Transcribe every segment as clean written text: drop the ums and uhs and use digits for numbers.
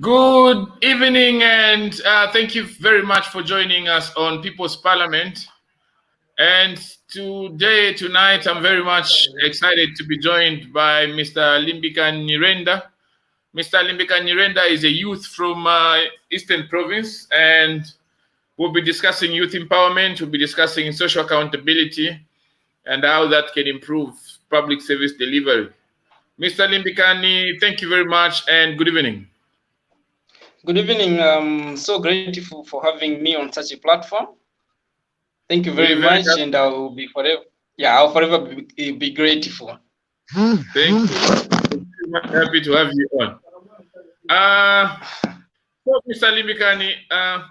Good evening, and thank you very much for joining us on People's Parliament. And tonight, I'm very much excited to be joined by Mr. Nyirenda. Mr. Nyirenda is a youth from Eastern Province, and we'll be discussing youth empowerment, we'll be discussing social accountability, and how that can improve public service delivery. Mr. Limbikani, thank you very much, and good evening. Good evening. I'm so grateful for having me on such a platform. Thank you very much, and I will be forever. Yeah, I'll forever be grateful. Thank you. Happy to have you on. So, Mr. Limbikani, I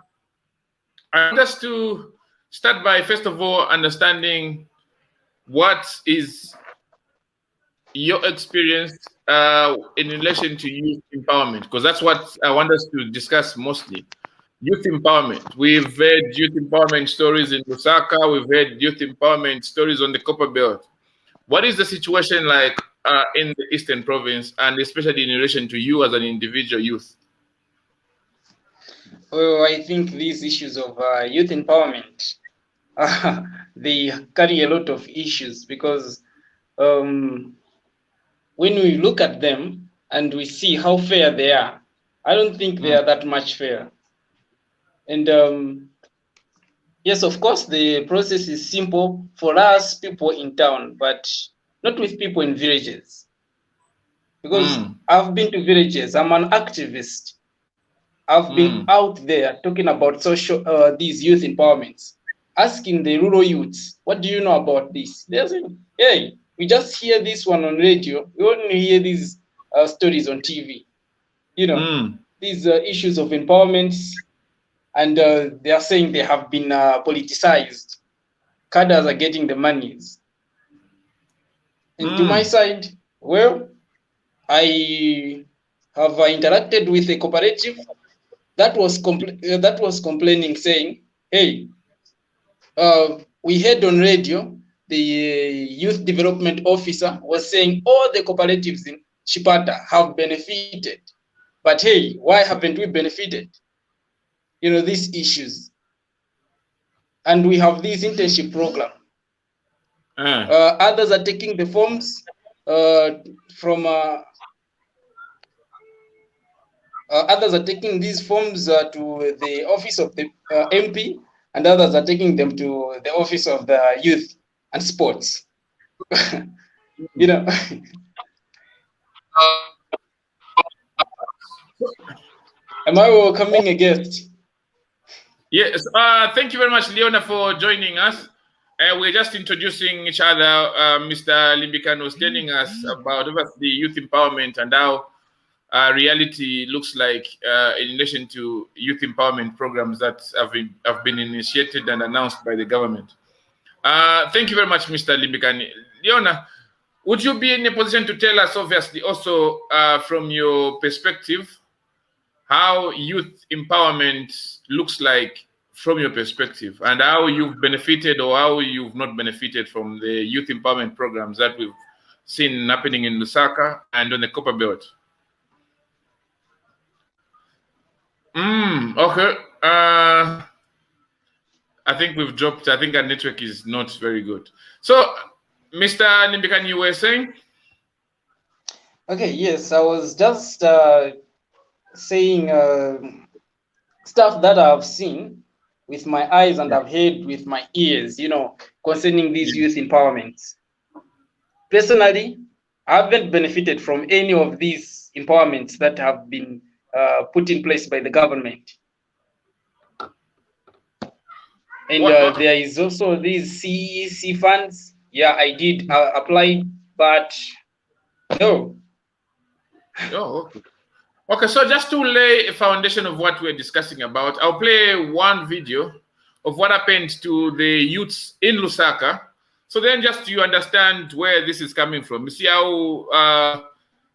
want us to start by first of all understanding what is your experience in relation to youth empowerment, because that's what I want us to discuss mostly. Youth empowerment. We've heard youth empowerment stories in Lusaka. We've heard youth empowerment stories on the Copper Belt. What is the situation like in the Eastern Province, and especially in relation to you as an individual youth? Well, I think these issues of youth empowerment, they carry a lot of issues because when we look at them and we see how fair they are, I don't think they are that much fair. And yes, of course, the process is simple for us people in town, but not with people in villages. Because I've been to villages, I'm an activist. I've been out there talking about these youth empowerments, asking the rural youths, what do you know about this? They're saying, hey, we just hear this one on radio. We only hear these stories on TV. You know, these issues of empowerment, and they are saying they have been politicized. Cadres are getting the monies. And to my side, well, I have interacted with a cooperative that was complaining, saying, hey, we heard on radio, the youth development officer was saying all the cooperatives in Chipata have benefited. But hey, why haven't we benefited? You know, these issues. And we have this internship program. Others are taking the forms from others are taking these forms to the office of the MP, and others are taking them to the office of the youth and sports. You know. Am I welcoming a guest? Yes. Thank you very much, Leona, for joining us. We're just introducing each other. Mr. Limbikani was telling us about the youth empowerment and how reality looks like in relation to youth empowerment programs that have been initiated and announced by the government. Thank you very much, Mr. Limbikani. Leona, would you be in a position to tell us, obviously, also from your perspective, how youth empowerment looks like from your perspective, and how you've benefited or how you've not benefited from the youth empowerment programs that we've seen happening in Lusaka and on the Copper Belt? Okay. I think we've dropped. I think our network is not very good. So, Mr. Limbikani, you were saying? Okay, yes, I was just saying stuff that I've seen with my eyes and I've heard with my ears, you know, concerning these youth empowerments. Personally, I haven't benefited from any of these empowerments that have been put in place by the government. And there is also these CEC funds. Yeah, I did apply, but no. Oh, okay. Okay, so just to lay a foundation of what we're discussing about, I'll play one video of what happened to the youths in Lusaka. So then just you understand where this is coming from. You see how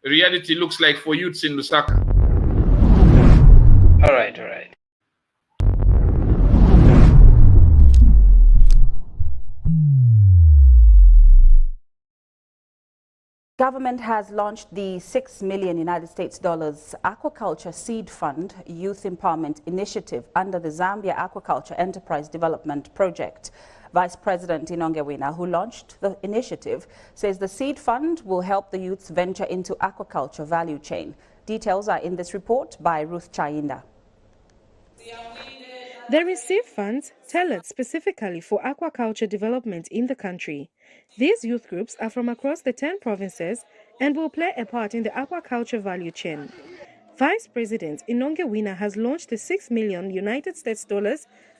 reality looks like for youths in Lusaka. All right. Government has launched the $6 million United States Aquaculture Seed Fund Youth Empowerment Initiative under the Zambia Aquaculture Enterprise Development Project. Vice President Nyirenda, who launched the initiative, says the seed fund will help the youths venture into aquaculture value chain. Details are in this report by Ruth Nyirenda. They receive funds tailored specifically for aquaculture development in the country. These youth groups are from across the 10 provinces and will play a part in the aquaculture value chain. Vice President Nyirenda has launched the $6 million United States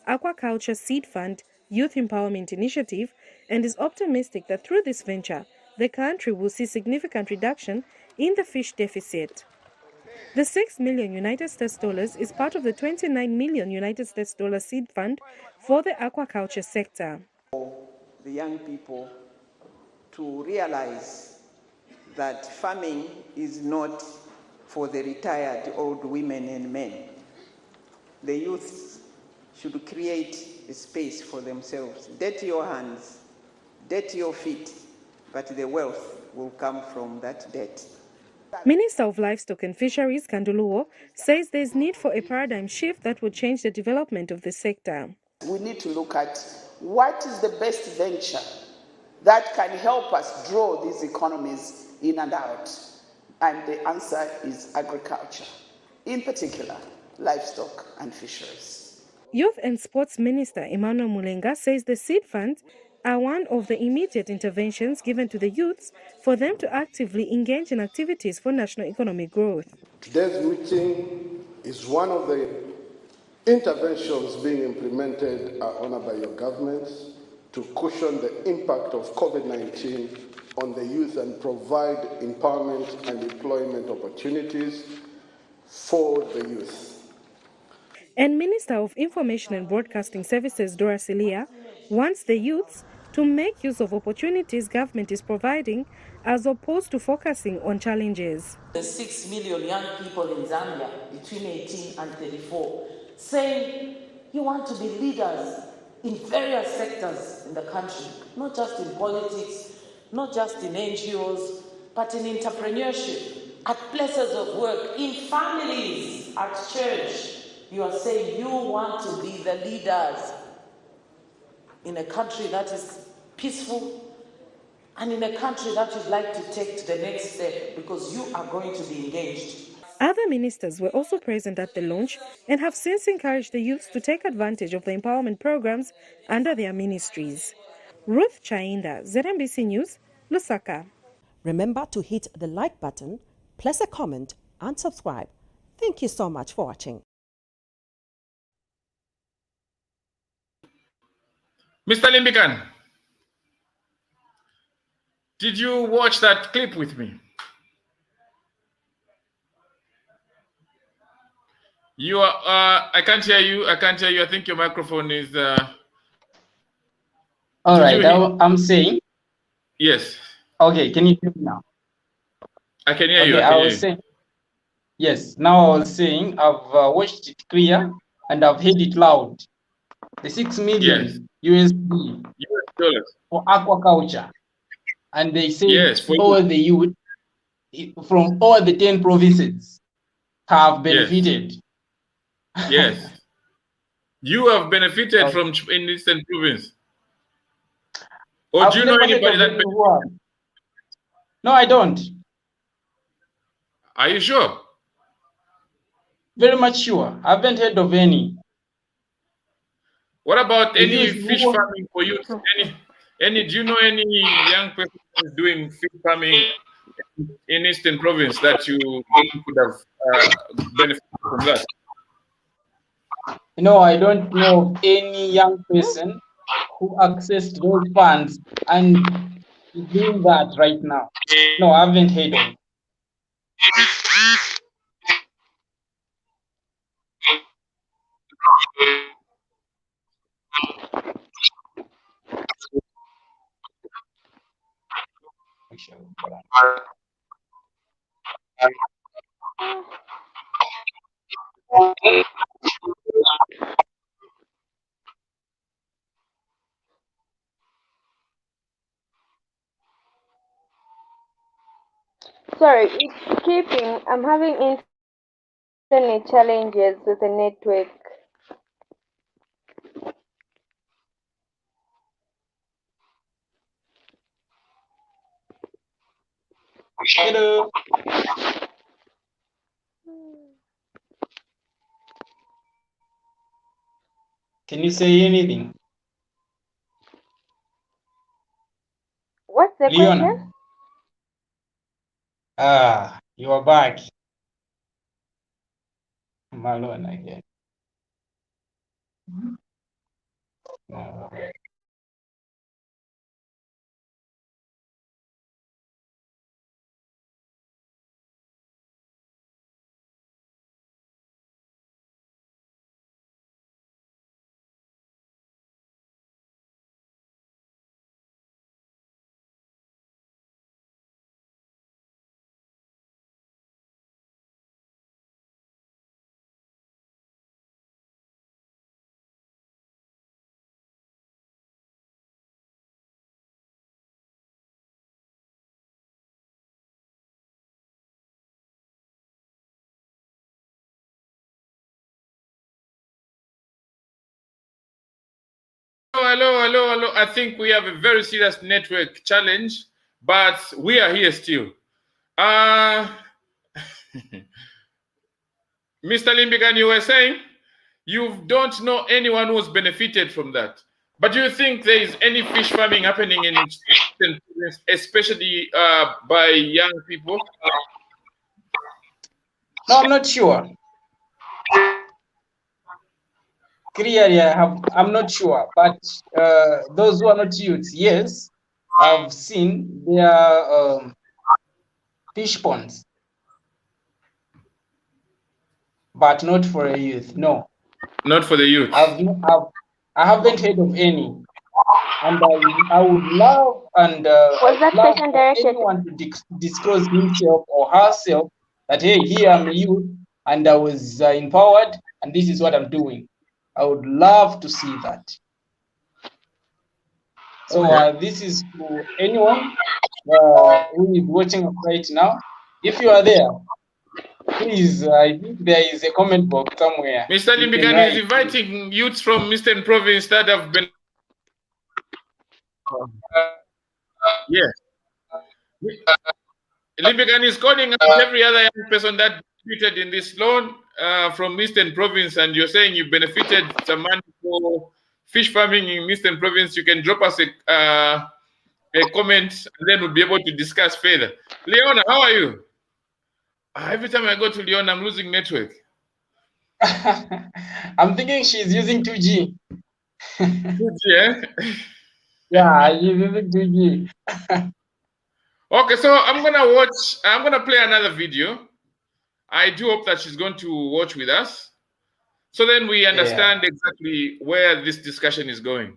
Aquaculture Seed Fund Youth Empowerment Initiative and is optimistic that through this venture, the country will see significant reduction in the fish deficit. The $6 million United States is part of the $29 million United States seed fund for the aquaculture sector. For the young people to realize that farming is not for the retired old women and men. The youth should create a space for themselves. Dirty your hands, dirty your feet, but the wealth will come from that debt. Minister of Livestock and Fisheries, Kanduluo, says there is need for a paradigm shift that will change the development of the sector. We need to look at what is the best venture that can help us draw these economies in and out. And the answer is agriculture, in particular, livestock and fisheries. Youth and Sports Minister Emmanuel Mulenga says the seed funds are one of the immediate interventions given to the youths for them to actively engage in activities for national economic growth. Today's meeting is one of the interventions being implemented honored by your governments to cushion the impact of COVID-19 on the youth and provide empowerment and employment opportunities for the youth. And Minister of Information and Broadcasting Services Dora Silia wants the youths to make use of opportunities government is providing as opposed to focusing on challenges. The 6 million young people in Zambia between 18 and 34 saying you want to be leaders in various sectors in the country, not just in politics, not just in NGOs, but in entrepreneurship, at places of work, in families, at church. You are saying you want to be the leaders in a country that is peaceful and in a country that you'd like to take to the next step because you are going to be engaged. Other ministers were also present at the launch and have since encouraged the youths to take advantage of the empowerment programs under their ministries. Ruth Nyirenda, ZNBC News, Lusaka. Remember to hit the like button, place a comment and subscribe. Thank you so much for watching. Mr. Limbikani, did you watch that clip with me? You are, I can't hear you. I can't hear you. I think your microphone is... All right, I'm saying... Yes. Okay, can you hear me now? I can hear you. I was saying... Yes, now I was saying I've watched it clear and I've heard it loud. The 6 million USD for aquaculture. And they say all the youth from all the 10 provinces have benefited. Yes. You have benefited from in Eastern Province. Or do you know anybody that benefited? No, I don't. Are you sure? Very much sure. I haven't heard of any. What about any fish farming for youth? Any? Do you know any young person who's doing fish farming in Eastern Province that you could have benefited from that? No, I don't know of any young person who accessed those funds and is doing that right now. No, I haven't heard of it. Sorry, it's keeping. I'm having internet challenges with the network. Hello. Can you say anything? What's the Leona. question? You are back. Malone again. No. Hello. I think we have a very serious network challenge, but we are here still. Mr. Limbikani, you were saying you don't know anyone who's benefited from that. But do you think there is any fish farming happening in especially by young people? No, I'm not sure. Clearly, I'm not sure. But those who are not youths, yes, I've seen their fish ponds, but not for a youth. No. Not for the youth. I haven't heard of any. And I would love Was that love question for directed? anyone to disclose himself or herself that, hey, here I'm a youth and I was empowered and this is what I'm doing. I would love to see that. So this is to anyone who is watching us right now. If you are there, please, I think there is a comment box somewhere. Mr. Limbikani is inviting youths from Eastern Province that have been. Yes. Limbikani is calling out every other young person that benefited in this loan from Eastern Province, and you're saying you benefited some money for fish farming in Eastern Province. You can drop us a comment, and then we'll be able to discuss further. Leona, how are you? Every time I go to Leona, I'm losing network. I'm thinking she's using 2G. 2G, eh? Yeah, she's using 2G. Okay, so I'm gonna play another video. I do hope that she's going to watch with us, so then we understand exactly where this discussion is going.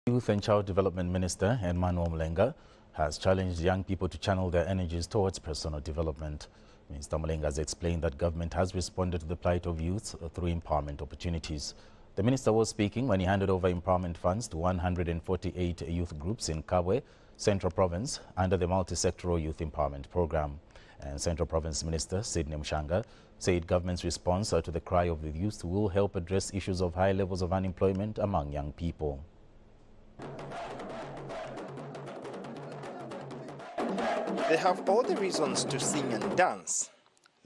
Youth and Child Development Minister Emmanuel Mlenga has challenged young people to channel their energies towards personal development. Mr. Mlenga has explained that government has responded to the plight of youth through empowerment opportunities. The minister was speaking when he handed over empowerment funds to 148 youth groups in Kabwe, Central Province, under the Multi-Sectoral Youth Empowerment Program. And Central Province Minister Sidney Mshanga said government's response to the cry of the youth will help address issues of high levels of unemployment among young people. They have all the reasons to sing and dance.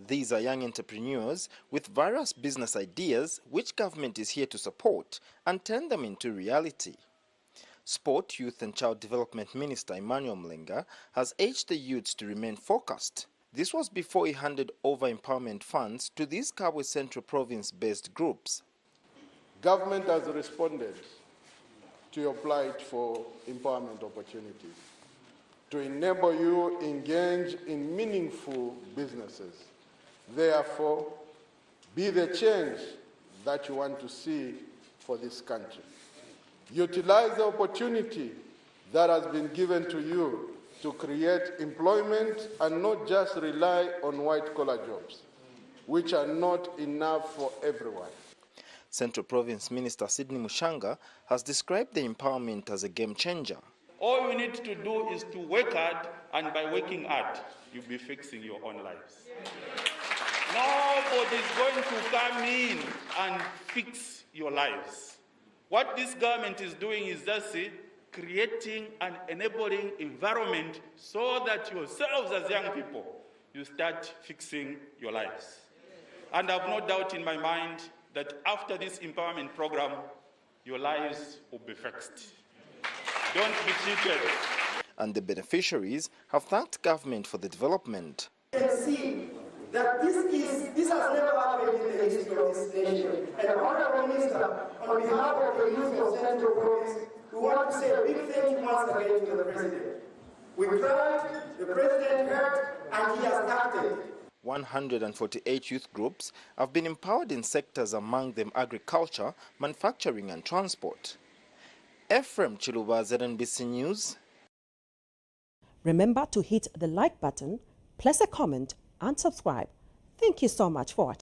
These are young entrepreneurs with various business ideas which government is here to support and turn them into reality. Sport, Youth and Child Development Minister Emmanuel Mlenga has urged the youths to remain focused. This was before he handed over empowerment funds to these Kabwe Central Province-based groups. Government has responded to your plight for empowerment opportunities, to enable you engage in meaningful businesses. Therefore, be the change that you want to see for this country. Utilize the opportunity that has been given to you to create employment and not just rely on white-collar jobs, which are not enough for everyone. Central Province Minister Sidney Mushanga has described the empowerment as a game changer. All you need to do is to work hard, and by working hard, you'll be fixing your own lives. Nobody's going to come in and fix your lives. What this government is doing is just creating an enabling environment so that yourselves as young people, you start fixing your lives. And I have no doubt in my mind that after this empowerment program, your lives will be fixed. Don't be cheated. And the beneficiaries have thanked government for the development. You can see that this has never happened in the history of this nation. And Honorable Minister, on behalf of the youth of Central Province, we want to say a big thank you once again to the President. We tried, the President heard, and he has acted. 148 youth groups have been empowered in sectors among them agriculture, manufacturing and transport. Ephraim Chiluba, ZNBC News. Remember to hit the like button, place a comment and subscribe. Thank you so much for watching.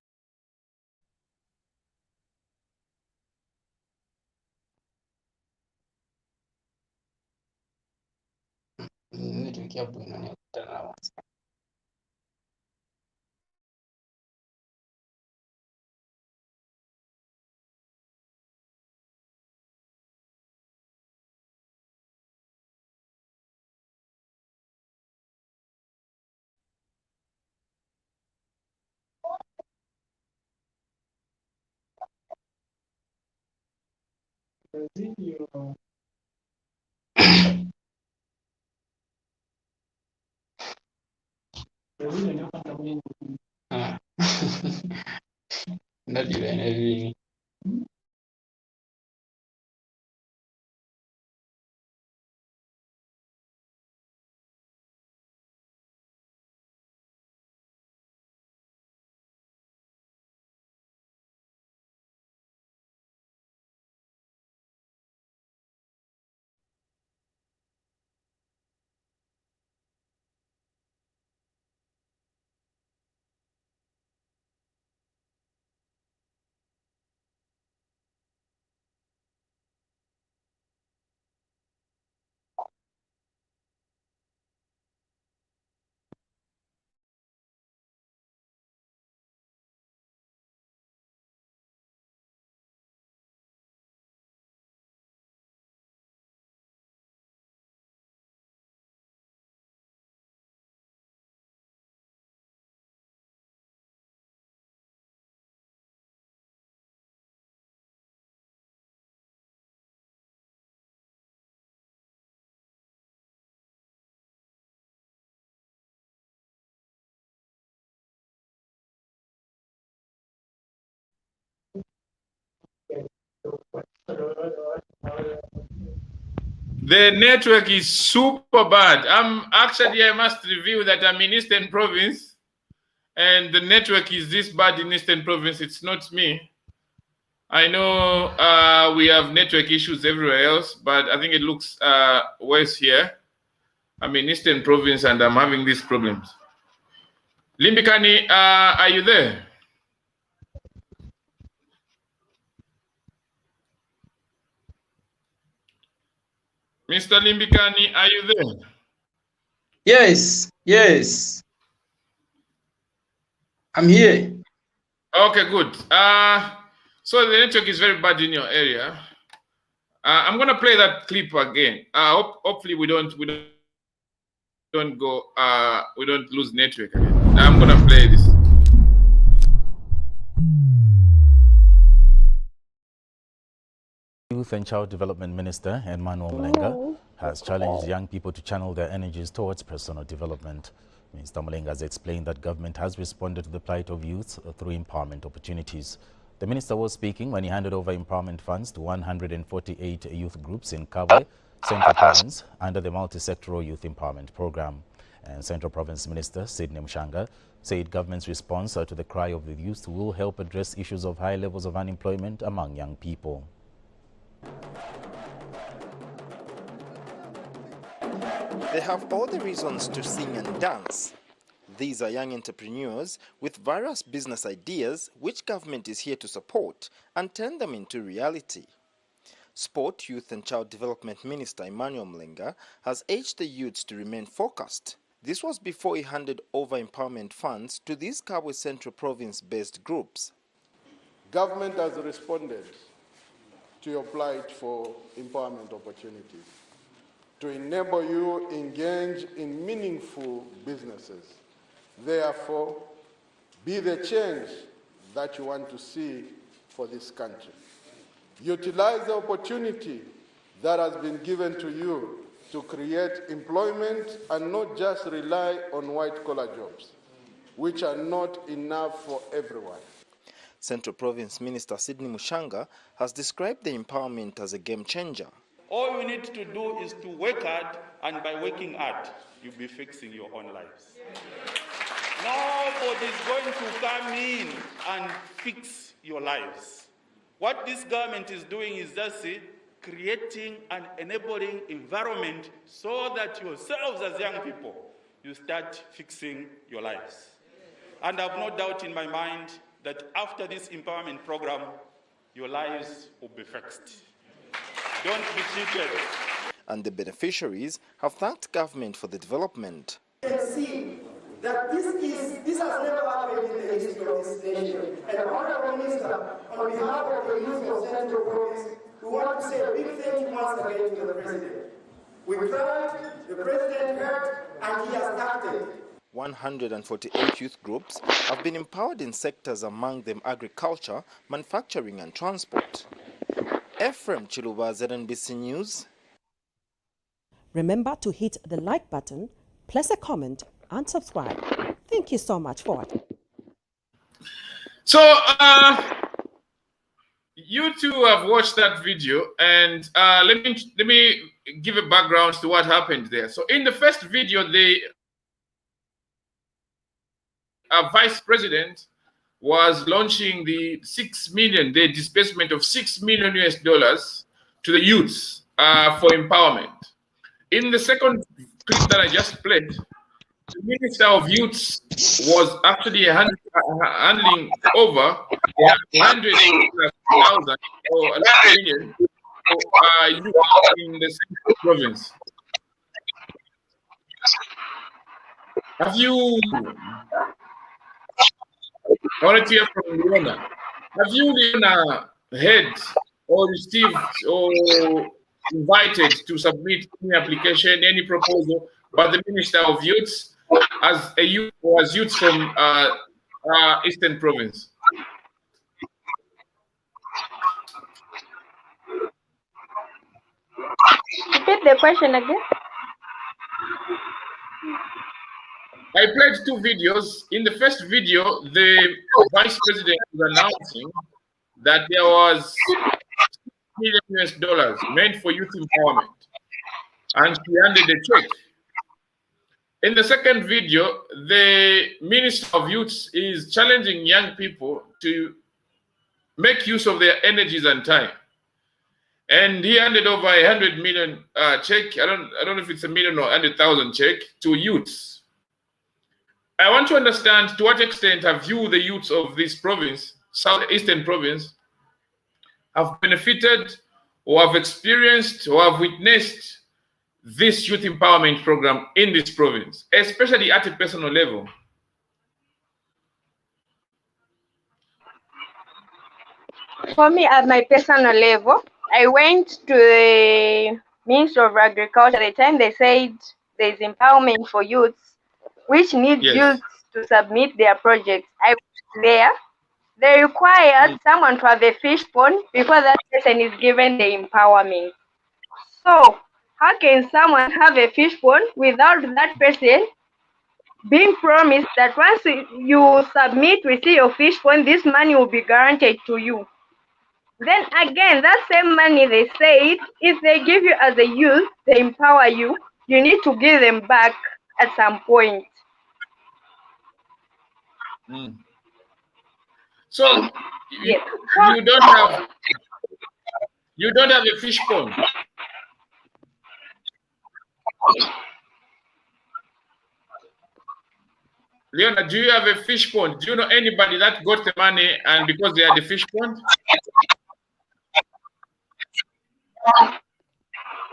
The network is super bad. I must reveal that I'm in Eastern Province and the network is this bad in Eastern Province. It's not me. I know we have network issues everywhere else, but I think it looks worse here. I'm in Eastern Province and I'm having these problems. Limbikani, are you there? Mr. Limbikani, are you there? Yes, yes. I'm here. Okay, good. So the network is very bad in your area. I'm gonna play that clip again. Hopefully we don't lose network again. I'm gonna play this. Youth and Child Development Minister Emmanuel Molenga has challenged young people to channel their energies towards personal development. Mr. Molenga has explained that government has responded to the plight of youth through empowerment opportunities. The minister was speaking when he handed over empowerment funds to 148 youth groups in Kabwe, Central Province, under the multi-sectoral youth empowerment program. And Central Province Minister Sidney Mushanga said government's response to the cry of the youth will help address issues of high levels of unemployment among young people. They have all the reasons to sing and dance. These are young entrepreneurs with various business ideas which government is here to support and turn them into reality. Sport, Youth and Child Development Minister Emmanuel Mlenga has urged the youths to remain focused. This was before he handed over empowerment funds to these Kabwe Central Province-based groups. Government has responded to your plight for empowerment opportunities, to enable you engage in meaningful businesses. Therefore, be the change that you want to see for this country. Utilize the opportunity that has been given to you to create employment and not just rely on white-collar jobs, which are not enough for everyone. Central Province Minister Sidney Mushanga has described the empowerment as a game changer. All you need to do is to work hard, and by working hard, you'll be fixing your own lives. Nobody's going to come in and fix your lives. What this government is doing is just creating an enabling environment so that yourselves as young people, you start fixing your lives. And I have no doubt in my mind that after this empowerment program, your lives will be fixed. Don't be cheated. And the beneficiaries have thanked government for the development. You can see that this has never happened in the history of this nation. And Honorable Minister, on behalf of the youth of Central Province, we want to say a big thank you once again to the President. We tried, the President heard, and he has acted. 148 youth groups have been empowered in sectors among them agriculture, manufacturing and transport. Ephraim Chiluba, ZNBC News. Remember to hit the like button, place a comment and subscribe. Thank you so much for watching. So, you two have watched that video, and let me give a background to what happened there. So, in the first video, the Vice President was launching the the disbursement of $6 million to the youths for empowerment. In the second clip that I just played, the Minister of Youths was actually handling over 100,000 or 1 million for youth in the Central Province. Have you? I want to hear from Leona. Have you, Leona, heard or received or invited to submit any application, any proposal by the Minister of Youths as a youth or as youths from Eastern Province? Repeat the question again. I played 2 videos. In the first video, the Vice President was announcing that there was $6 million meant for youth empowerment, and she handed a check. In the second video, the Minister of Youth is challenging young people to make use of their energies and time, and he handed over a 100 million check. I don't know if it's a million or 100,000 check to youths. I want to understand to what extent have you, the youths of this province, Southeastern Province, have benefited or have experienced or have witnessed this youth empowerment program in this province, especially at a personal level? For me, at my personal level, I went to the Ministry of Agriculture. At the time they said there's empowerment for youths, which needs youths to submit their projects. I went there. They required someone to have a fish pond before that person is given the empowerment. So, how can someone have a fish pond without that person being promised that once you submit, receive your fish pond, this money will be guaranteed to you? Then again, that same money they said, if they give you as a youth, they empower you, you need to give them back at some point. So yes. you don't have a fish pond. Leona, do you have a fish pond? Do you know anybody that got the money and because they had a fish pond?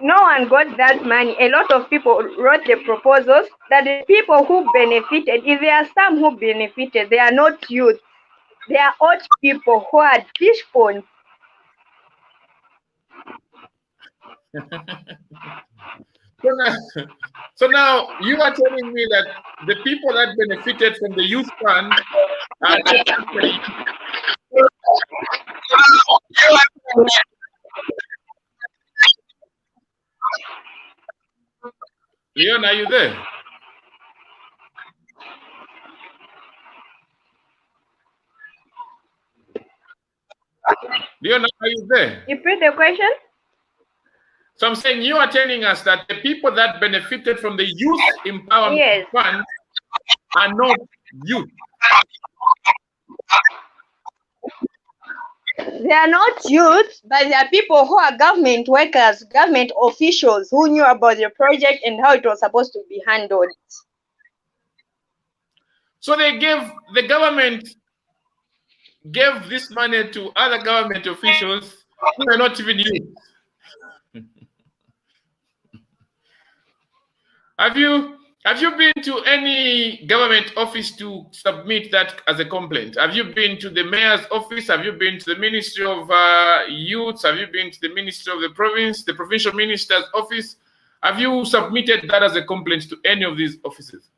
No one got that money. A lot of people wrote the proposals that the people who benefited, if there are some who benefited, they are not youth. They are old people who had fish ponds. So now you are telling me that the people that benefited from the youth fund are not actually. Leon, are you there? Leon, are you there? Repeat the question. So I'm saying you are telling us that the people that benefited from the youth empowerment fund are not youth. They are not youth, but they are people who are government workers, government officials who knew about the project and how it was supposed to be handled. So they the government gave this money to other government officials who are not even youth. Have you been to any government office to submit that as a complaint? Have you been to the mayor's office? Have you been to the Ministry of Youth? Have you been to the Ministry of the province, the provincial minister's office? Have you submitted that as a complaint to any of these offices?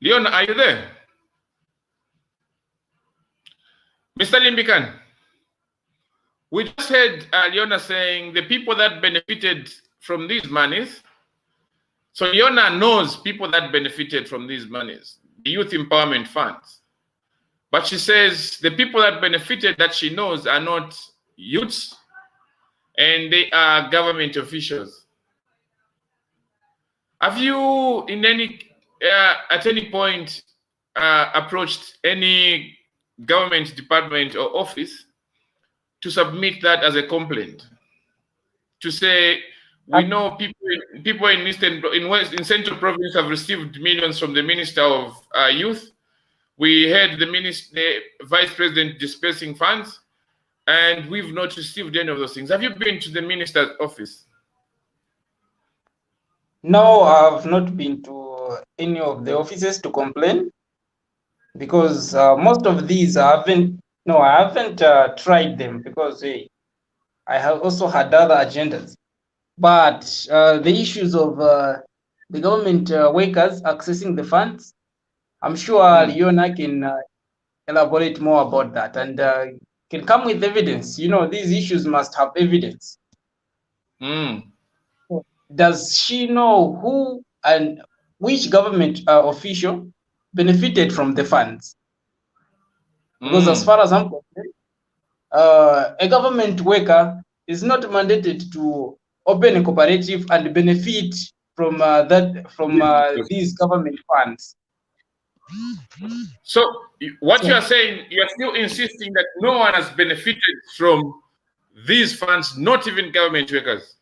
Leona, are you there? Mr. Limbikani, we just heard Leona saying the people that benefited from these monies. So Leona knows people that benefited from these monies, the youth empowerment funds. But she says the people that benefited that she knows are not youths, and they are government officials. Have you, in at any point, approached any government department or office to submit that as a complaint? To say, we know people in Central Province have received millions from the Minister of Youth. We heard the Vice President dispersing funds, and we've not received any of those things. Have you been to the Minister's office? No, I've not been to any of the offices to complain because most of these I haven't tried them because I have also had other agendas. But the issues of the government workers accessing the funds, I'm sure Leona can elaborate more about that and can come with evidence. You know, these issues must have evidence. Does she know who and which government official benefited from the funds? Because as far as I'm concerned, a government worker is not mandated to open a cooperative and benefit from these government funds. So what you are saying, you are still insisting that no one has benefited from these funds, not even government workers?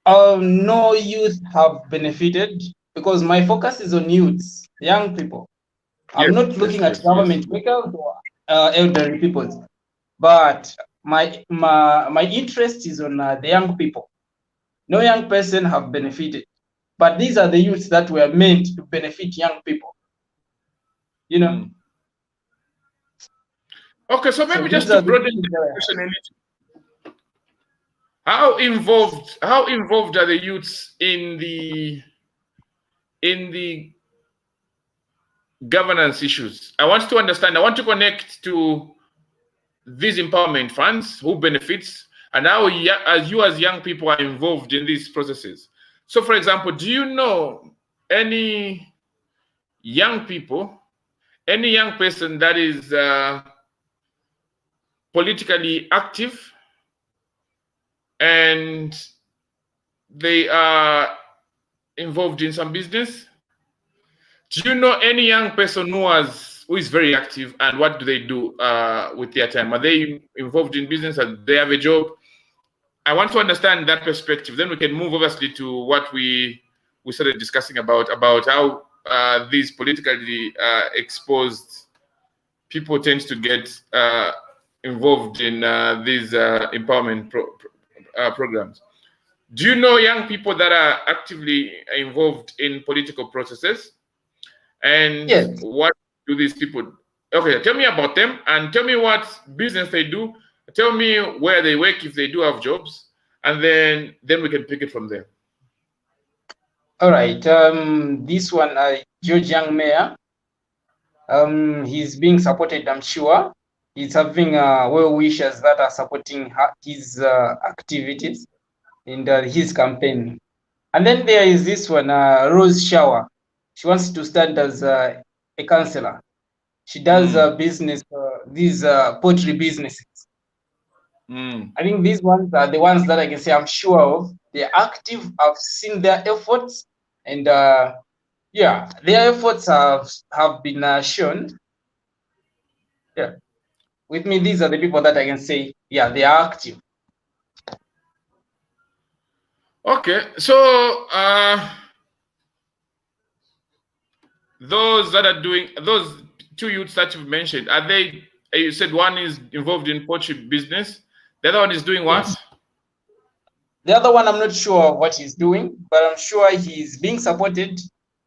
No youth have benefited because my focus is on youths, young people. I'm not looking at government workers or elderly people, but my interest is on the young people. No young person have benefited, but these are the youths that were meant to benefit young people. You know. Okay, so maybe just to broaden the discussion a little. How involved are the youths in the governance issues? I want to understand. I want to connect to these empowerment funds, who benefits, and how you as young people are involved in these processes. So, for example, do you know any young people, any young person that is politically active and they are involved in some business? Do you know any young person who has who is very active, and what do they do with their time? Are they involved in business? Do they have a job? I want to understand that perspective. Then we can move obviously to what we started discussing about how these politically exposed people tend to get involved in these empowerment programs. Do you know young people that are actively involved in political processes? And Yes. what do these people? Okay, tell me about them and tell me what business they do. Tell me where they work if they do have jobs, and then we can pick it from there. All right. This one, George Young Mayor. He's being supported, I'm sure. He's having well-wishers that are supporting his activities in his campaign. And then there is this one, Rose Shower. She wants to stand as a councillor. She does business, these poultry businesses. I think these ones are the ones that I can say I'm sure of. They're active. I've seen their efforts, and yeah, their efforts have been shown. Yeah, with me, these are the people that I can say, yeah, they are active. Okay, so those that are doing, those two youths that you've mentioned, are they? You said one is involved in poultry business. The other one is doing what? Yes. The other one, I'm not sure what he's doing, but I'm sure he's being supported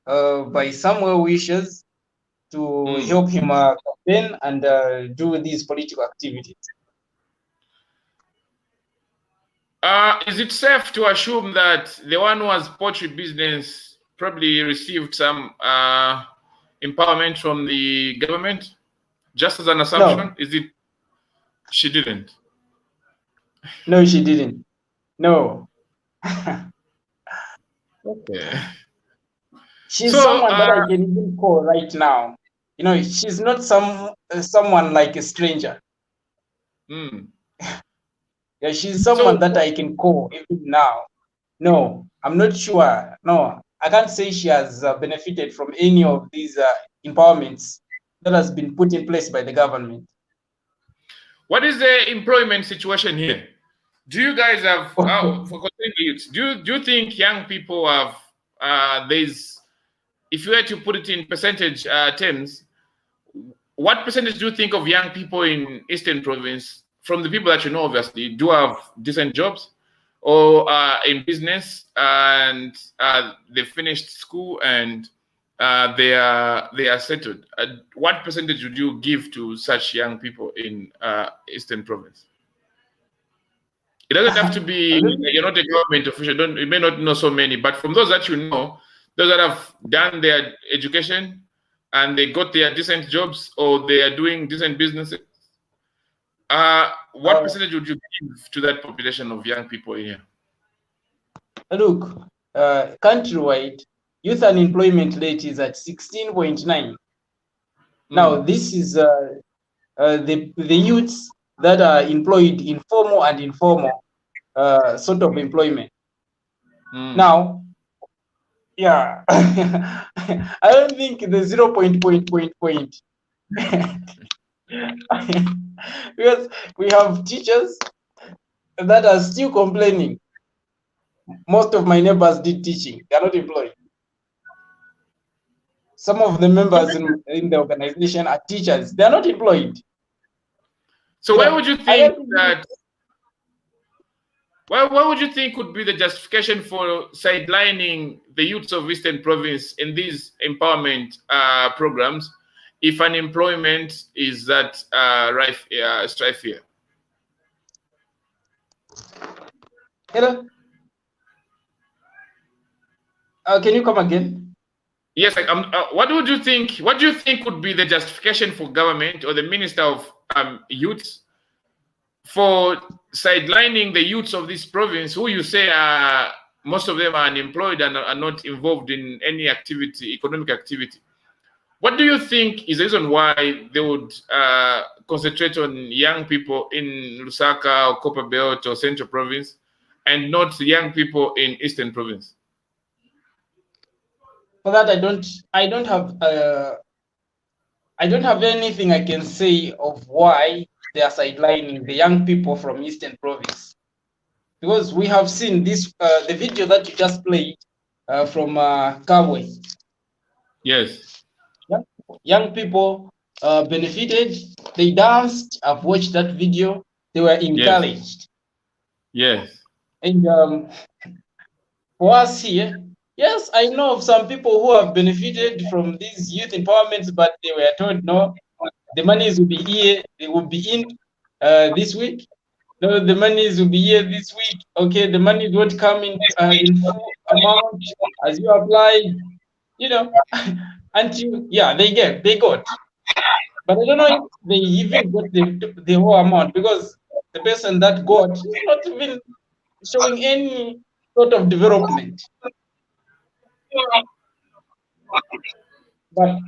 by some well-wishers to help him campaign and do these political activities. Is it safe to assume that the one who has poultry business probably received some empowerment from the government? Just as an assumption? No. Is it? She didn't. No, she didn't. No. Okay. She's someone that I can even call right now. You know, she's not someone like a stranger. Yeah, she's someone that I can call even now. No, I'm not sure. No, I can't say she has benefited from any of these empowerments that has been put in place by the government. What is the employment situation here? Do you guys have, do you think young people have, if you were to put it in percentage terms, what percentage do you think of young people in Eastern Province, from the people that you know, obviously, do have decent jobs or in business and they finished school and they are settled? What percentage would you give to such young people in Eastern Province? It doesn't have to be, you're not a government official, you may not know so many, but from those that you know, those that have done their education and they got their decent jobs or they are doing decent businesses, what percentage would you give to that population of young people here? Look, countrywide, youth unemployment rate is at 16.9. Now, this is the youths that are employed in formal and informal sort of employment. Now, yeah, I don't think the 0. Because we have teachers that are still complaining. Most of my neighbors did teaching. They are not employed. Some of the members in the organization are teachers. They are not employed. So why would you think that? What would you think would be the justification for sidelining the youths of Eastern Province in these empowerment programs if unemployment is that strife here? Hello? Can you come again? Yes. What would you think? What do you think would be the justification for government or the Minister of Youth for sidelining the youths of this province, who you say are most of them are unemployed and are not involved in any activity, economic activity? What do you think is the reason why they would concentrate on young people in Lusaka or Copperbelt or Central Province and not young people in Eastern Province? For that, I don't have I don't have anything I can say of why they are sidelining the young people from Eastern Province, because we have seen this the video that you just played from Kabwe. Yes. Young people benefited. They danced. I've watched that video. They were encouraged. Yes. And for us here, yes, I know of some people who have benefited from these youth empowerments, but they were told no, the monies will be here. They will be in this week. No, the monies will be here this week. Okay, the money won't come in full amount as you apply. You know, until they got. But I don't know if they even got the whole amount, because the person that got is not even showing any sort of development. But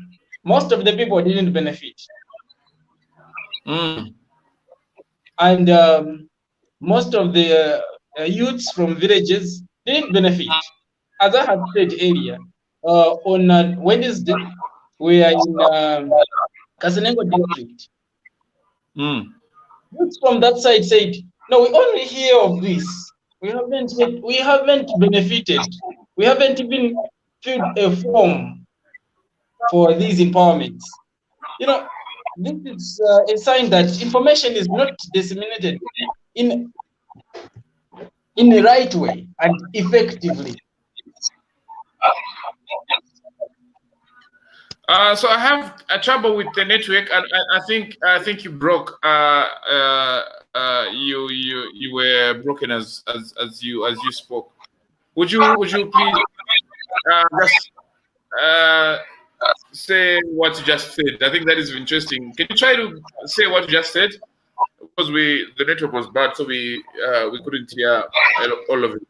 most of the people didn't benefit. And most of the youths from villages didn't benefit. As I had said earlier, on Wednesday, we are in Kasenengo district. Youths from that side said, no, we only hear of this. We haven't benefited. We haven't even filled a form for these empowerments. You know, this is a sign that information is not disseminated in the right way and effectively. So I have a trouble with the network, and I think you broke. You were broken as you spoke. Would you please just say what you just said? I think that is interesting. Can you try to say what you just said? Because the network was bad, so we couldn't hear all of it.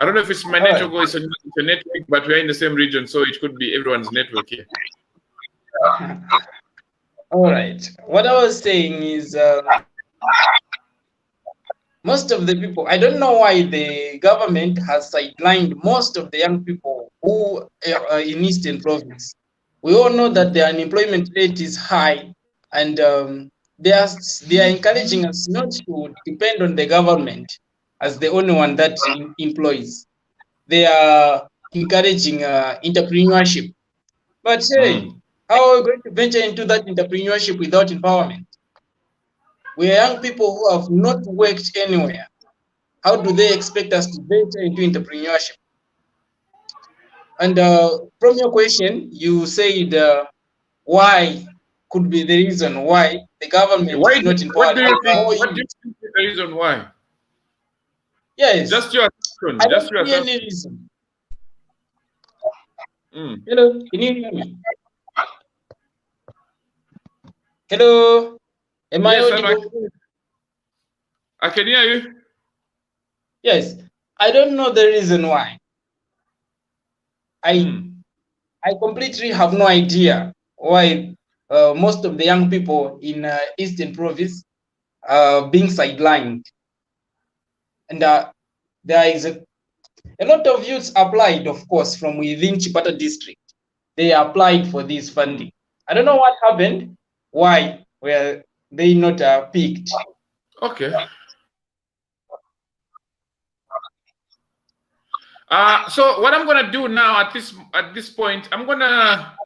I don't know if it's my network or it's a network, but we're in the same region, so it could be everyone's network here. All right. What I was saying is most of the people, I don't know why the government has sidelined most of the young people who are in Eastern Province. We all know that the unemployment rate is high, and they are encouraging us not to depend on the government as the only one that employs. They are encouraging entrepreneurship. But hey, how are we going to venture into that entrepreneurship without empowerment? We are young people who have not worked anywhere. How do they expect us to venture into entrepreneurship? And from your question, you said why could be the reason why the government is not empowering. What do you think is the reason why? Yes. Just your assumption. I don't see any reason. Hello, can you hear me? Hello, am I audible? I can hear you. Yes, I don't know the reason why. I completely have no idea why most of the young people in Eastern Province are being sidelined. And there is a lot of youths applied, of course, from within Chipata district. They applied for this funding. I don't know what happened. Why were they not picked? Okay. So what I'm gonna do now at this point, I'm gonna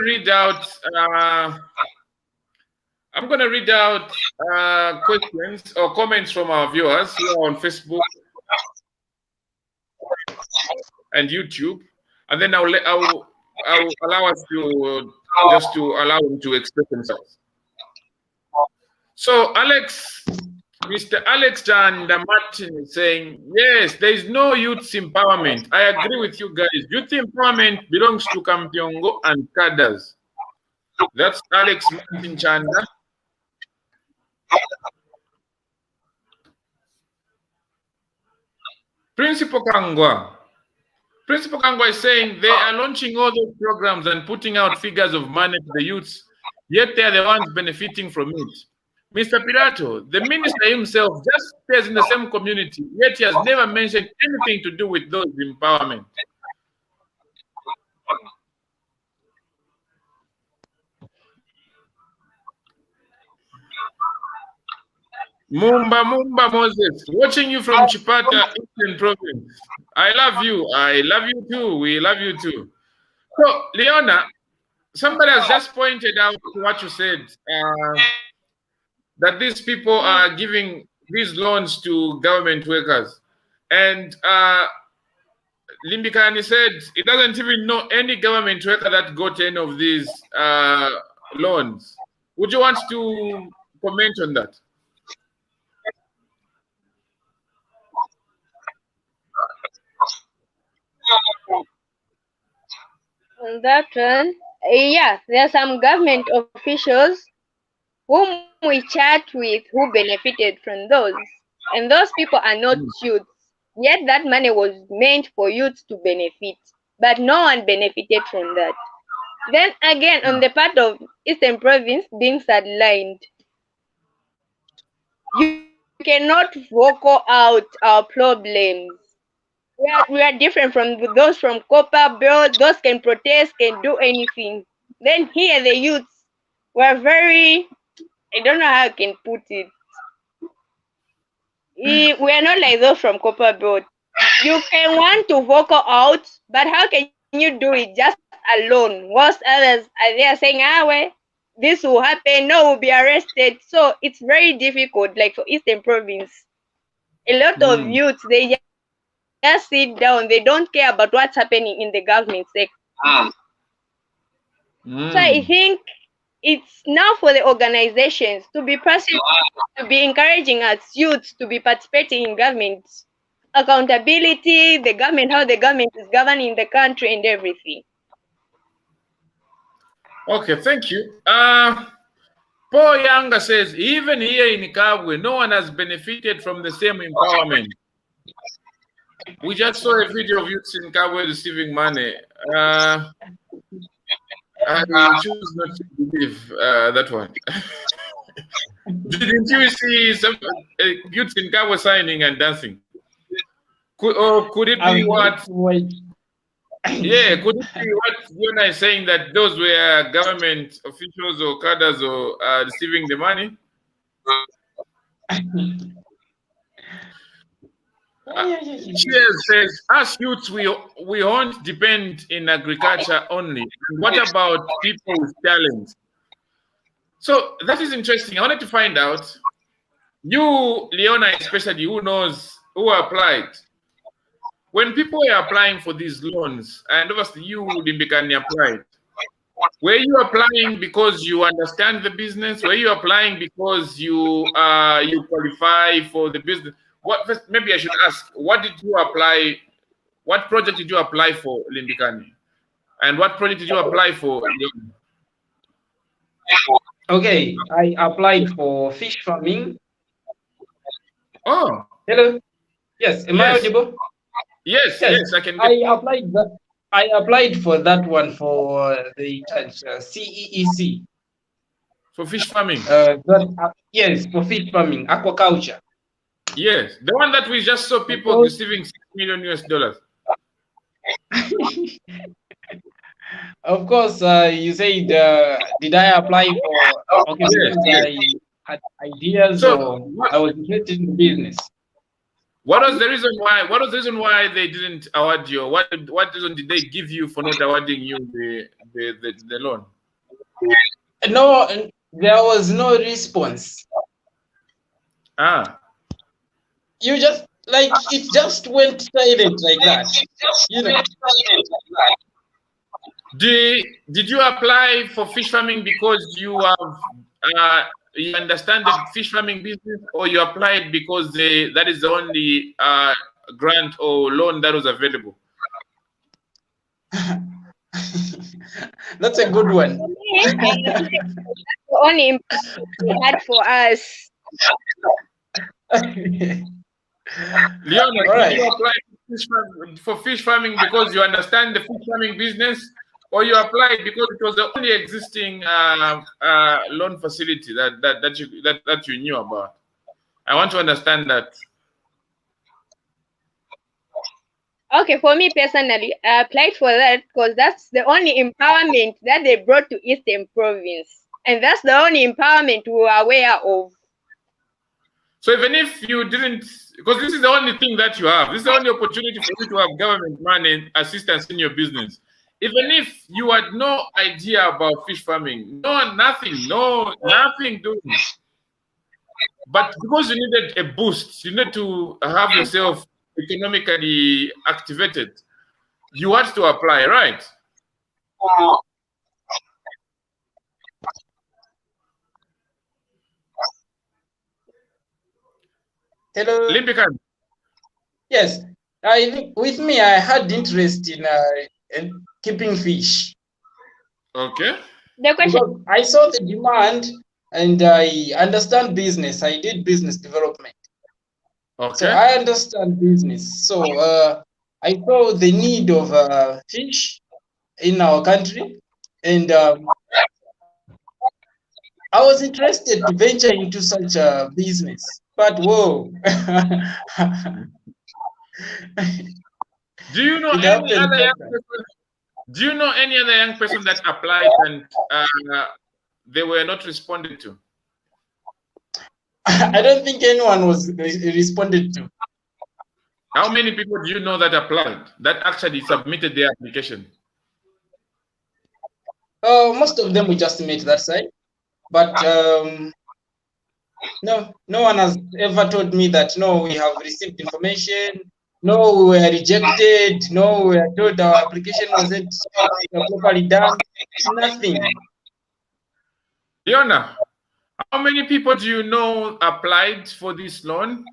read out questions or comments from our viewers who are on Facebook and YouTube, and then I'll allow us to allow them to express themselves. So Mr. Alex and Martin is saying, yes, there is no youth empowerment. I agree with you guys. Youth empowerment belongs to Kampyongo and cadres. That's Alex Martin Chanda. Principal Kangwa is saying they are launching all those programs and putting out figures of money to the youths, yet they are the ones benefiting from it. Mr. Pilato, the minister himself just stays in the same community, yet he has never mentioned anything to do with those empowerment. Mumba Moses, watching you from Chipata, Eastern Province. I love you. I love you too. We love you too. So, Leona, somebody has just pointed out what you said, that these people are giving these loans to government workers. And Limbikani said it doesn't even know any government worker that got any of these loans. Would you want to comment on that? On that one, yeah, there are some government officials whom we chat with who benefited from those. And those people are not youths. Yet that money was meant for youths to benefit. But no one benefited from that. Then again, on the part of Eastern Province being sidelined, you cannot vocal out our problems. We are different from those from Copper Belt. Those can protest, can do anything. Then here the youths were very, I don't know how I can put it. We are not like those from Copper Belt. You can want to vocal out, but how can you do it just alone? Whilst others are there saying, well, this will happen, no, we'll be arrested. So it's very difficult, like for Eastern Province. A lot of youths, they just sit down, they don't care about what's happening in the government sector. So I think it's now for the organizations to be to be encouraging us youths to be participating in government accountability, the government, how the government is governing the country and everything. Okay, thank you. Paul Younger says, even here in Kabwe, no one has benefited from the same empowerment. We just saw a video of youths in Kabwe receiving money. I choose not to believe that one. Didn't you see some youths in Kabwe signing and dancing? Could it be what? Yeah, could it be what Leona is saying, that those were government officials or cadres or receiving the money? Cheers says, us youths, we won't depend in agriculture only. What about people with talent? So that is interesting. I wanted to find out, you, Leona, especially, who applied. When people were applying for these loans, and obviously you, Limbikani, applied, were you applying because you understand the business? Were you applying because you qualify for the business? First, maybe I should ask, what did you apply? What project did you apply for, Limbikani? And what project did you apply for? Okay, I applied for fish farming. Oh. Hello. Yes, am I audible? Yes, I can. I applied for that one for the CEEC. For fish farming. Yes, for fish farming, aquaculture. Yes, the one that we just saw people receiving $6 million US. Of course, you said, did I apply for? Okay, I had ideas, so I was interested in the business. What was the reason why? What was the reason why they didn't award you? What reason did they give you for not awarding you the loan? No, there was no response. You just it just went silent like that. You know. Did you apply for fish farming because you have you understand the fish farming business, or you applied because that is the only grant or loan that was available? That's a good one. The only impact we had for us. Leona, did you apply for fish farming because you understand the fish farming business, or you applied because it was the only existing loan facility that you knew about? I want to understand that. Okay, for me personally, I applied for that because that's the only empowerment that they brought to Eastern Province, and that's the only empowerment we were aware of. So even if you didn't, because this is the only thing that you have, this is the only opportunity for you to have government money and assistance in your business. Even if you had no idea about fish farming, nothing doing. But because you needed a boost, you need to have yourself economically activated. You had to apply, right? Hello. Limbikani. Yes, with me, I had interest in keeping fish. Okay. The question. Because I saw the demand and I understand business. I did business development. Okay. So I understand business. So I saw the need of fish in our country, and I was interested to venture into such a business. But whoa. Do you know any other young person? Do you know any other young person that applied and they were not responded to? I don't think anyone was responded to. How many people do you know that applied, that actually submitted their application? Most of them we just met that side, but no one has ever told me that no, we have received information, no, we were rejected, no, we were told our application wasn't properly done. Nothing. Leona, how many people do you know applied for this loan?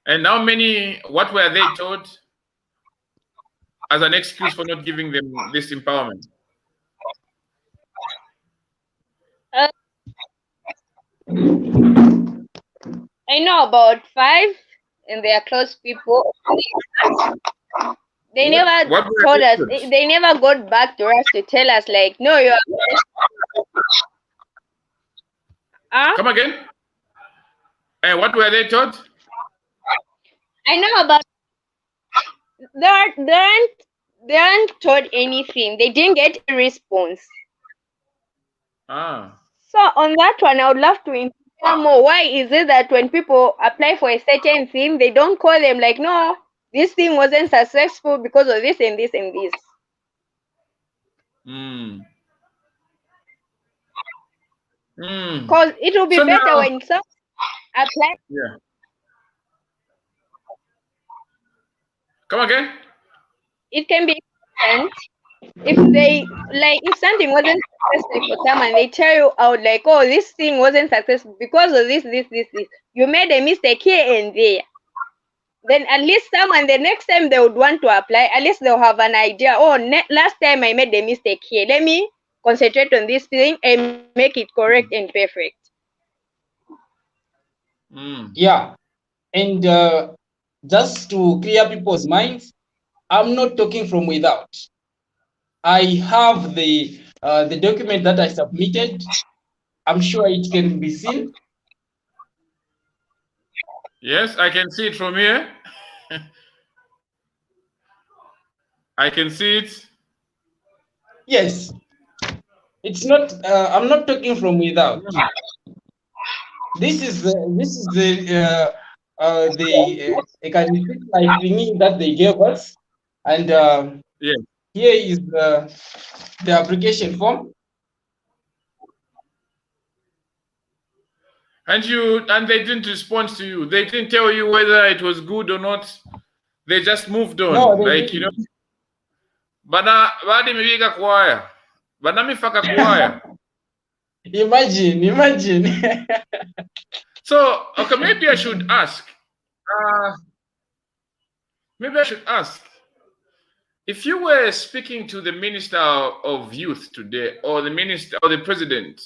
And how many, what were they told as an excuse for not giving them this empowerment? I know about 5, and they are close people. They never told us. They never got back to us to tell us like, no, you are. Come again? And what were they told? I know about. They aren't told anything. They didn't get a response. So on that one, I would love to inquire more. Why is it that when people apply for a certain thing, they don't call them like, no, this thing wasn't successful because of this and this and this? Because it will be better when some apply. Yeah. Come again? It can be different if they like if something wasn't successful for someone, they tell you out like, oh, this thing wasn't successful because of this. You made a mistake here and there. Then at least someone the next time they would want to apply, at least they'll have an idea. Oh, last time I made a mistake here. Let me concentrate on this thing and make it correct and perfect. Yeah, and just to clear people's minds, I'm not talking from without. I have the document that I submitted. I'm sure it can be seen. Yes, I can see it from here. I can see it. Yes, it's not. I'm not talking from without. This is the academic like thingy that they gave us, and yes. Here is the application form. And they didn't respond to you. They didn't tell you whether it was good or not. They just moved on. No, like, you know. Bana badi miviga kwaya. Bana mifaka kwaya. Imagine. So, okay, maybe I should ask. If you were speaking to the Minister of Youth today, or the Minister or the President,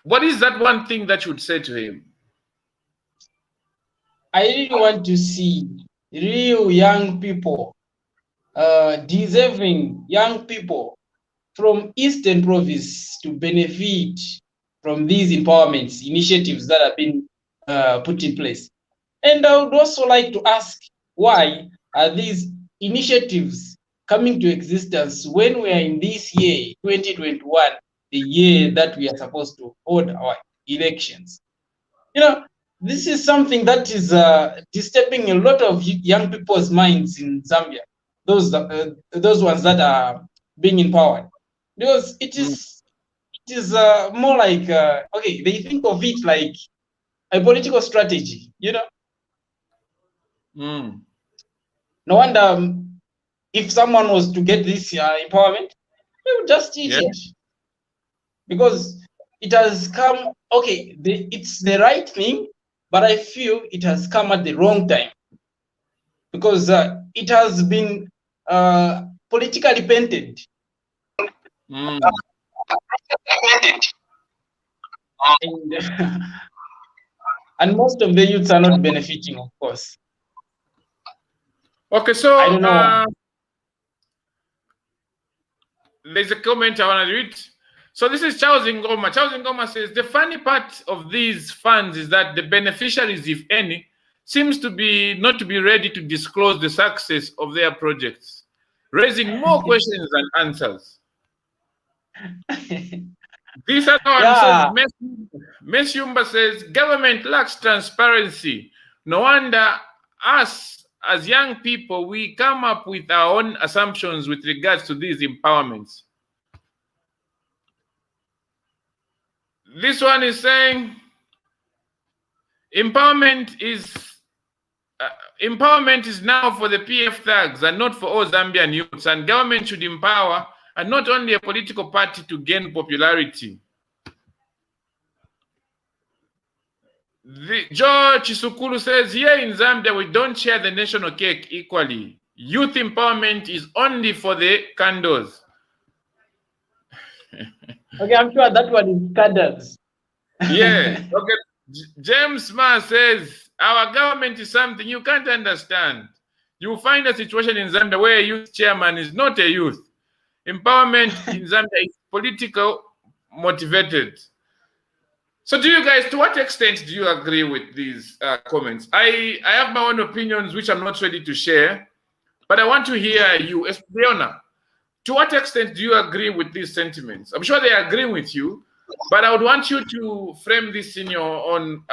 what is that one thing that you would say to him? I really want to see real young people, deserving young people from Eastern Province to benefit from these empowerments initiatives that have been put in place. And I would also like to ask, why are these initiatives coming to existence when we are in this year, 2021, the year that we are supposed to hold our elections? You know, this is something that is disturbing a lot of young people's minds in Zambia. Those ones that are being empowered, because it is more like okay, they think of it like a political strategy, you know. No wonder if someone was to get this empowerment, they would just eat it, because it has come. Okay, it's the right thing, but I feel it has come at the wrong time, because it has been politically painted. And most of the youths are not benefiting, of course. Okay, so I don't know. There's a comment I want to read. So this is Charles Ngoma. Charles Ngoma says, the funny part of these funds is that the beneficiaries, if any, seems to be not to be ready to disclose the success of their projects, raising more questions than answers. This other one says, Mesyumba says, government lacks transparency. No wonder us, as young people, we come up with our own assumptions with regards to these empowerments. This one is saying, empowerment is now for the PF thugs and not for all Zambian youths, and government should empower and not only a political party to gain popularity. George Chisukulu says, here in Zambia, we don't share the national cake equally. Youth empowerment is only for the candles. Okay, I'm sure that one is candles. Yeah. Okay. James Ma says, our government is something you can't understand. You find a situation in Zambia where a youth chairman is not a youth. Empowerment in Zambia is political motivated. So do you guys, to what extent do you agree with these comments? I have my own opinions, which I'm not ready to share, but I want to hear you. Leona, to what extent do you agree with these sentiments? I'm sure they agree with you, but I would want you to frame this in your own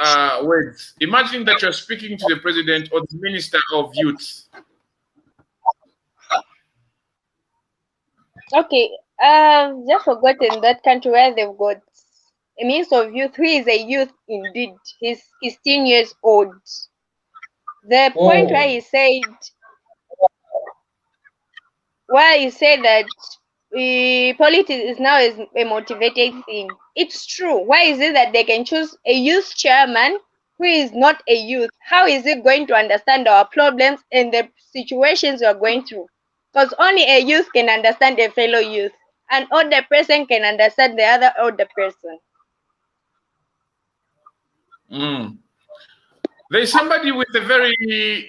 words. Imagine that you're speaking to the president or the minister of youth. Okay, just forgotten that country where they've got a minister of youth who is a youth indeed. He's 10 years old. The point where he said that politics is now a motivated thing. It's true. Why is it that they can choose a youth chairman who is not a youth? How is it going to understand our problems and the situations we are going through? Because only a youth can understand a fellow youth. An older person can understand the other older person. There's somebody with a very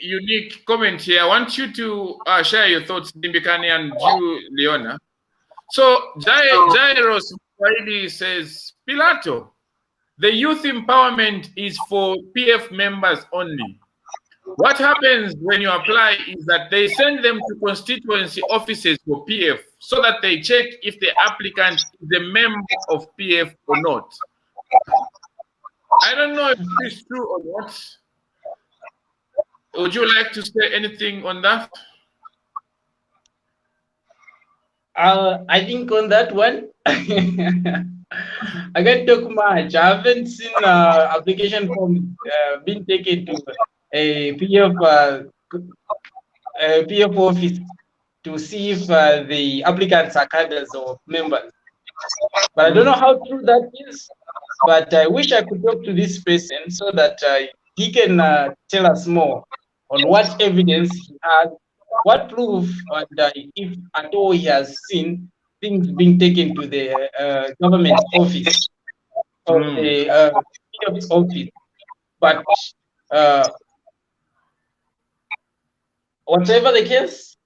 unique comment here. I want you to share your thoughts, Limbikani, and you, Leona. So Jairos Swahili says, Pilato, the youth empowerment is for PF members only. What happens when you apply is that they send them to constituency offices for PF so that they check if the applicant is a member of PF or not. I don't know if this is true or not. Would you like to say anything on that? I think on that one, I can't talk much. I haven't seen application form being taken to a PF office to see if the applicants are cadres or members. But I don't know how true that is. But I wish I could talk to this person so that he can tell us more on what evidence he has, what proof, and if at all he has seen things being taken to the government office or the office. But whatever the case,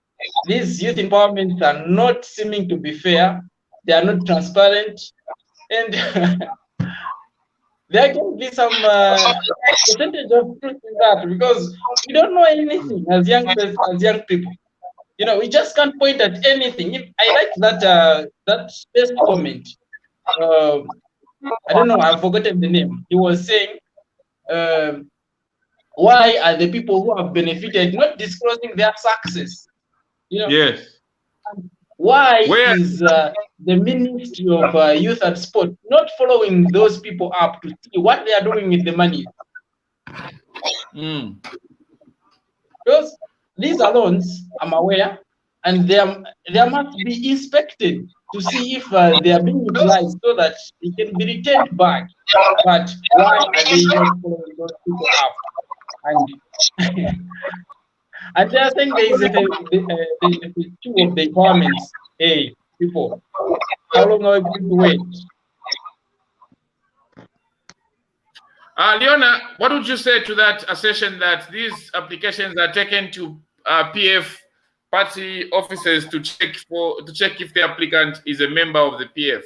these youth empowerments are not seeming to be fair. They are not transparent, and there can be some percentage of truth in that, because we don't know anything as young people. You know, we just can't point at anything. I like that first comment. I don't know, I've forgotten the name. He was saying why are the people who have benefited not disclosing their success? You know, yes. Why is the Ministry of Youth and Sport not following those people up to see what they are doing with the money? Because these are loans, I'm aware, and they must be inspected to see if they are being utilized so that it can be returned back. But why are they not following those people up? And they are saying there is a two of the requirements. Hey, people, how long are we going to wait? Leona, what would you say to that assertion that these applications are taken to PF party offices to check if the applicant is a member of the PF?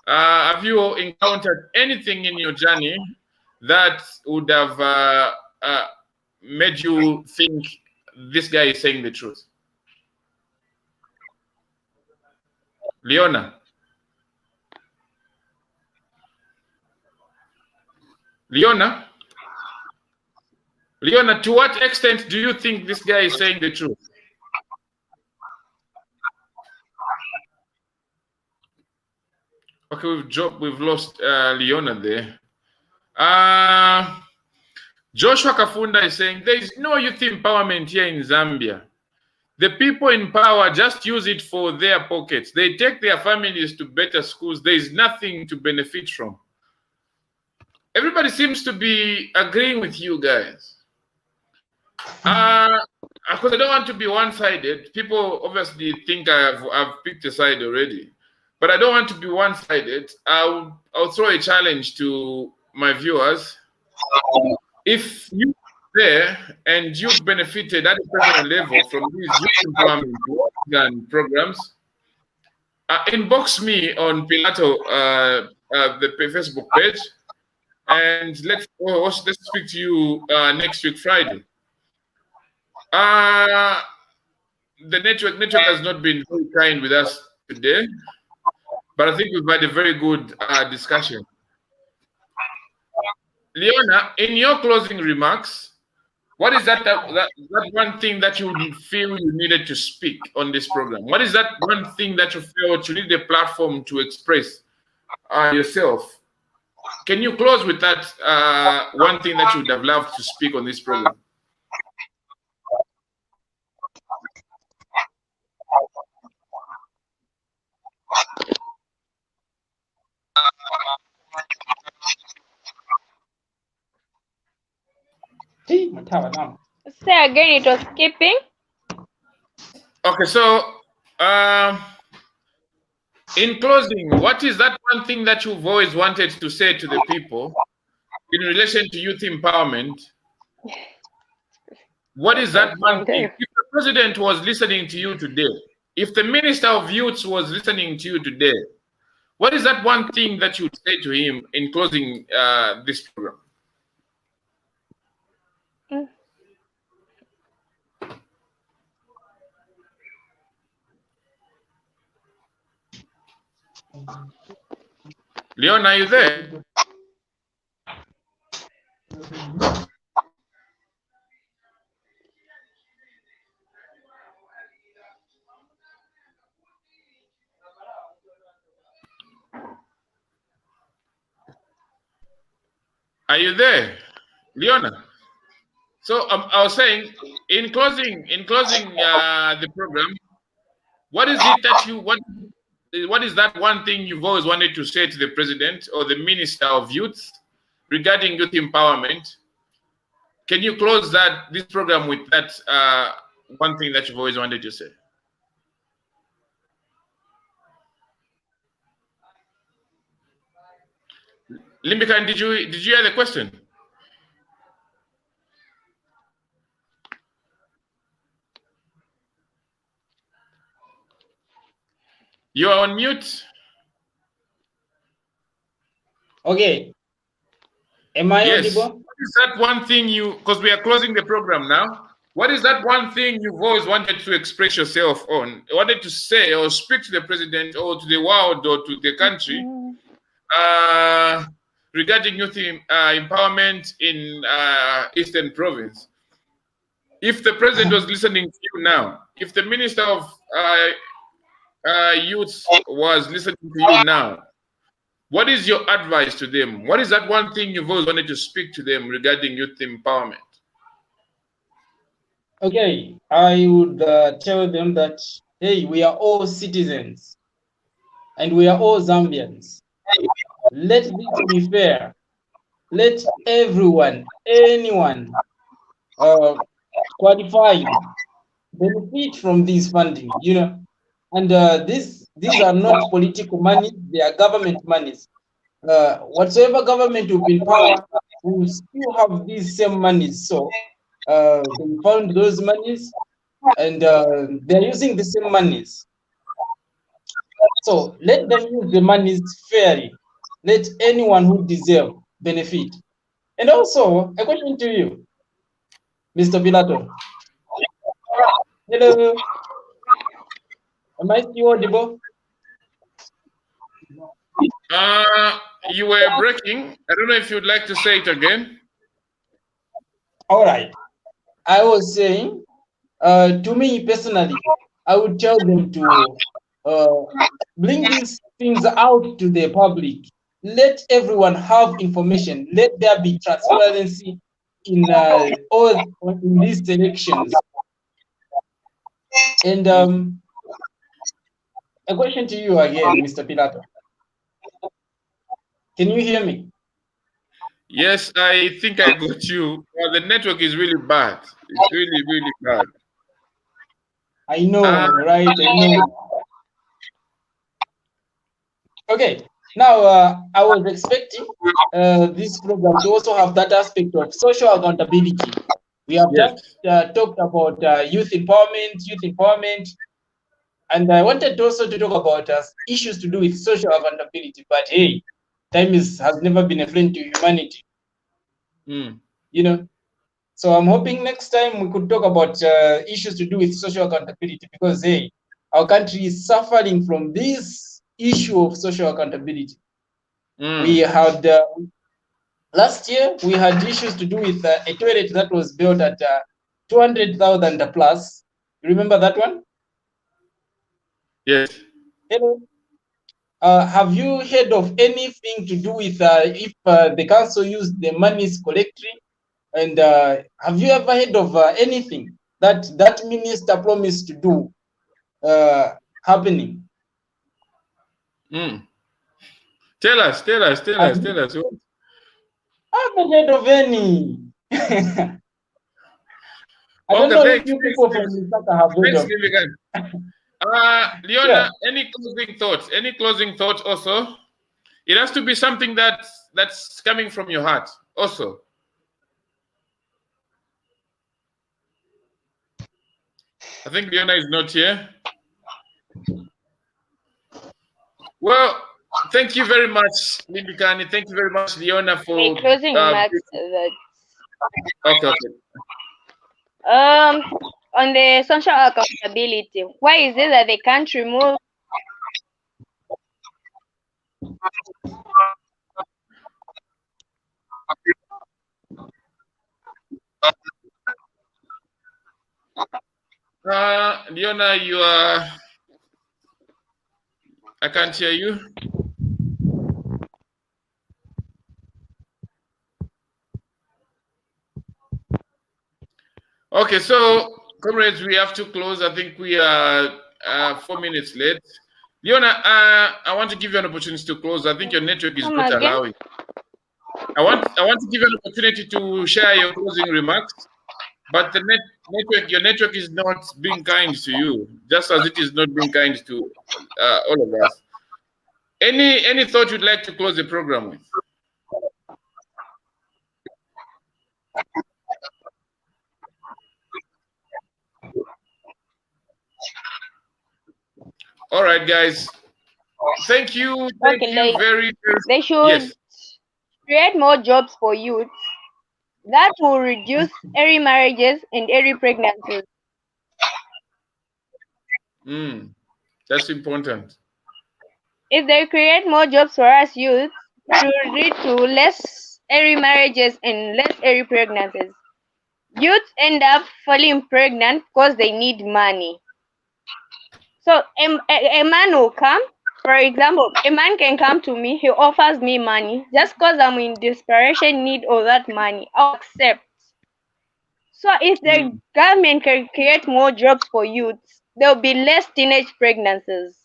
Have you encountered anything in your journey that would have made you think this guy is saying the truth? Leona? Leona, to what extent do you think this guy is saying the truth? Okay, we've lost Leona there. Joshua Kafunda is saying there is no youth empowerment here in Zambia. The people in power just use it for their pockets. They take their families to better schools. There is nothing to benefit from. Everybody seems to be agreeing with you guys. Because I don't want to be one-sided. People obviously think I've picked a side already, but I don't want to be one-sided. I'll throw a challenge to my viewers. If you're there and you've benefited at a personal level from these youth empowerment programs, inbox me on Pilato, the Facebook page, and let's speak to you next week Friday. The network has not been very kind with us today, but I think we've had a very good discussion. Leona, in your closing remarks, what is that one thing that you feel you needed to speak on this program? What is that one thing that you felt you need a platform to express yourself? Can you close with that one thing that you would have loved to speak on this program? Say again, it was skipping. Okay, so in closing, what is that one thing that you've always wanted to say to the people in relation to youth empowerment? What is that one thing? If the president was listening to you today, if the Minister of Youth was listening to you today, what is that one thing that you'd say to him in closing this program? Leona, are you there? Are you there, Leona? So I was saying, in closing the program, what is it that what is that one thing you've always wanted to say to the president or the Minister of Youth regarding youth empowerment? Can you close this program with that one thing that you've always wanted to say? Limbikani, did you hear the question? You are on mute. Okay. Am I yes. audible? What is that one thing because we are closing the program now, what is that one thing you've always wanted to express yourself on, wanted to say or speak to the president or to the world or to the country regarding youth empowerment in Eastern Province. If the president was listening to you now, if the Minister of Youth was listening to you now, what is your advice to them? What is that one thing you've always wanted to speak to them regarding youth empowerment? Okay, I would tell them that, hey, we are all citizens and we are all Zambians. Let this be fair. Let everyone, anyone qualified benefit from this funding, you know. And these are not political money, they are government monies. Whatsoever government will be in power will still have these same monies. So they found those monies and they're using the same monies. So let them use the monies fairly. Let anyone who deserves benefit. And also, a question to you, Mr. Pilato. Hello. Am I still audible? You were breaking. I don't know if you'd like to say it again. All right. I was saying, to me personally, I would tell them to bring these things out to the public. Let everyone have information. Let there be transparency in all in these elections. And a question to you again, Mr. Pilato. Can you hear me? Yes, I think I got you. The network is really bad. It's really, really bad. I know, right? I know. Okay, now I was expecting this program to also have that aspect of social accountability. We have just talked about youth empowerment, and I wanted also to talk about issues to do with social accountability. But hey, time has never been a friend to humanity. You know, so I'm hoping next time we could talk about issues to do with social accountability, because hey, our country is suffering from this issue of social accountability. We had last year we had issues to do with a toilet that was built at 200,000 plus. You remember that one? Yes. Hello. Have you heard of anything to do with if the council used the monies correctly? And have you ever heard of anything that minister promised to do happening? Tell us. I haven't heard of any. I don't know if you people from Lusaka have heard of it. Leona, any closing thoughts? Any closing thoughts also? It has to be something that's coming from your heart also. I think Leona is not here. Well, thank you very much, Limbikani. Thank you very much, Leona, for my closing remarks. Okay. On the social accountability, why is it that they can't remove Leona, you are. I can't hear you. Okay, so comrades, we have to close. I think we are 4 minutes late. Leona, I want to give you an opportunity to close. I think your network is not allowing. I want to give you an opportunity to share your closing remarks, but the your network is not being kind to you, just as it is not being kind to all of us. Any thought you'd like to close the program with? All right, guys. Thank you. Thank you very much. They should create more jobs for youth. That will reduce early marriages and early pregnancies. That's important. If they create more jobs for us youth, to lead to less early marriages and less early pregnancies. Youths end up falling pregnant because they need money. So a man will come, for example, a man can come to me, he offers me money just because I'm in desperation need of that money. I'll accept. So if the government can create more jobs for youths, there'll be less teenage pregnancies.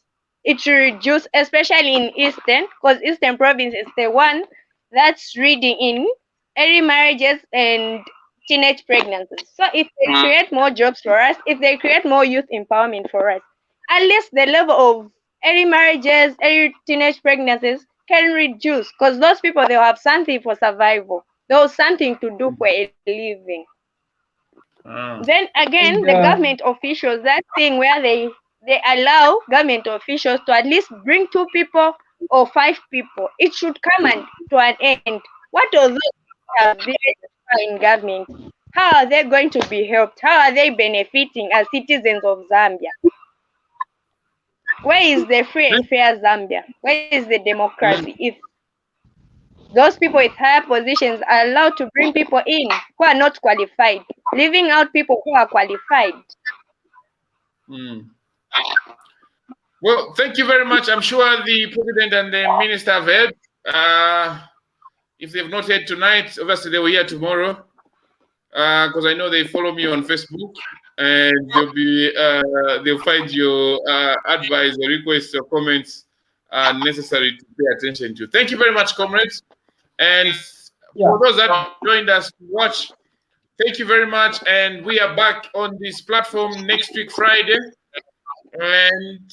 It will reduce, especially in Eastern, because Eastern province is the one that's leading in early marriages and teenage pregnancies. So if they create more jobs for us, if they create more youth empowerment for us, at least the level of early marriages, early teenage pregnancies can reduce, because those people, they'll have something for survival. They'll have something to do for a living. Then again, the government officials, that thing where they allow government officials to at least bring 2 people or 5 people, it should come to an end. What are those have they in government? How are they going to be helped? How are they benefiting as citizens of Zambia? Where is the free and fair Zambia? Where is the democracy? If those people with higher positions are allowed to bring people in who are not qualified, leaving out people who are qualified. Well, thank you very much. I'm sure the president and the minister have heard. If they've not heard tonight, obviously they will hear tomorrow, because I know they follow me on Facebook, and they'll find your advice or requests or comments necessary to pay attention to. Thank you very much, comrades. And for those that joined us to watch, thank you very much. And we are back on this platform next week, Friday. And